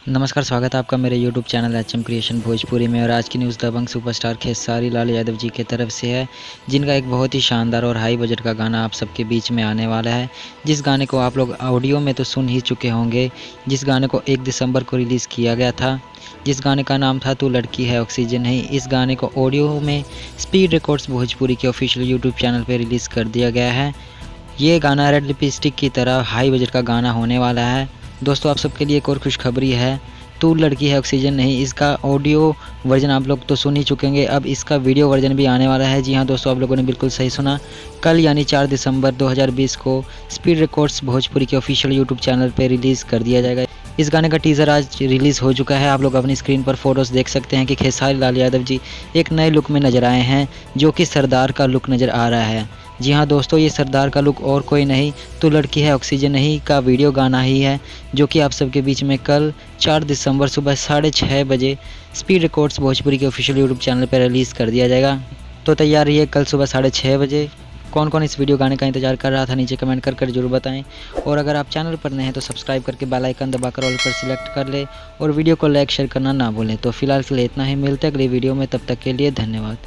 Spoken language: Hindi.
नमस्कार, स्वागत है आपका मेरे YouTube channel HM creation Bhojpuri में। और आज की न्यूज़ दबंग सुपरस्टार खेसारी लाल यादव जी की तरफ से है, जिनका एक बहुत ही शानदार और हाई बजट का गाना आप सबके बीच में आने वाला है। जिस गाने को आप लोग ऑडियो में तो सुन ही चुके होंगे, जिस गाने को 1 दिसंबर को रिलीज़ किया गया था, जिस गाने का नाम था तू लड़की है ऑक्सीजन नहीं। इस गाने को ऑडियो में स्पीड रिकॉर्ड्स भोजपुरी के ऑफिशियल यूट्यूब चैनल पर रिलीज़ कर दिया गया है। ये गाना रेड लिपस्टिक की तरह हाई बजट का गाना होने वाला है। दोस्तों, आप सबके लिए एक और खुशखबरी है, तू लड़की है ऑक्सीजन नहीं। इसका ऑडियो वर्जन आप लोग तो सुन ही चुकेंगे, अब इसका वीडियो वर्जन भी आने वाला है। जी हाँ दोस्तों, आप लोगों ने बिल्कुल सही सुना। कल यानी 4 दिसंबर 2020 को स्पीड रिकॉर्ड्स भोजपुरी के ऑफिशियल यूट्यूब चैनल पर रिलीज़ कर दिया जाएगा। इस गाने का टीज़र आज रिलीज़ हो चुका है। आप लोग अपनी स्क्रीन पर फोटोज़ देख सकते हैं कि खेसारी लाल यादव जी एक नए लुक में नज़र आए हैं, जो कि सरदार का लुक नज़र आ रहा है। जी हाँ दोस्तों, ये सरदार का लुक और कोई नहीं, तू लड़की है ऑक्सीजन नहीं का वीडियो गाना ही है, जो कि आप सबके बीच में कल 4 दिसंबर सुबह 6:30 बजे स्पीड रिकॉर्ड्स भोजपुरी के ऑफिशियल यूट्यूब चैनल पर रिलीज़ कर दिया जाएगा। तो तैयार रहिए कल सुबह 6:30 बजे। कौन कौन इस वीडियो गाने का इंतजार कर रहा था, नीचे कमेंट कर जरूर बताएं। और अगर आप चैनल पर नए हैं तो सब्सक्राइब करके बेल आइकन दबाकर ऑल पर सिलेक्ट कर ले और वीडियो को लाइक शेयर करना ना भूलें। तो फिलहाल के लिए इतना ही, मिलते हैं अगली वीडियो में, तब तक के लिए धन्यवाद।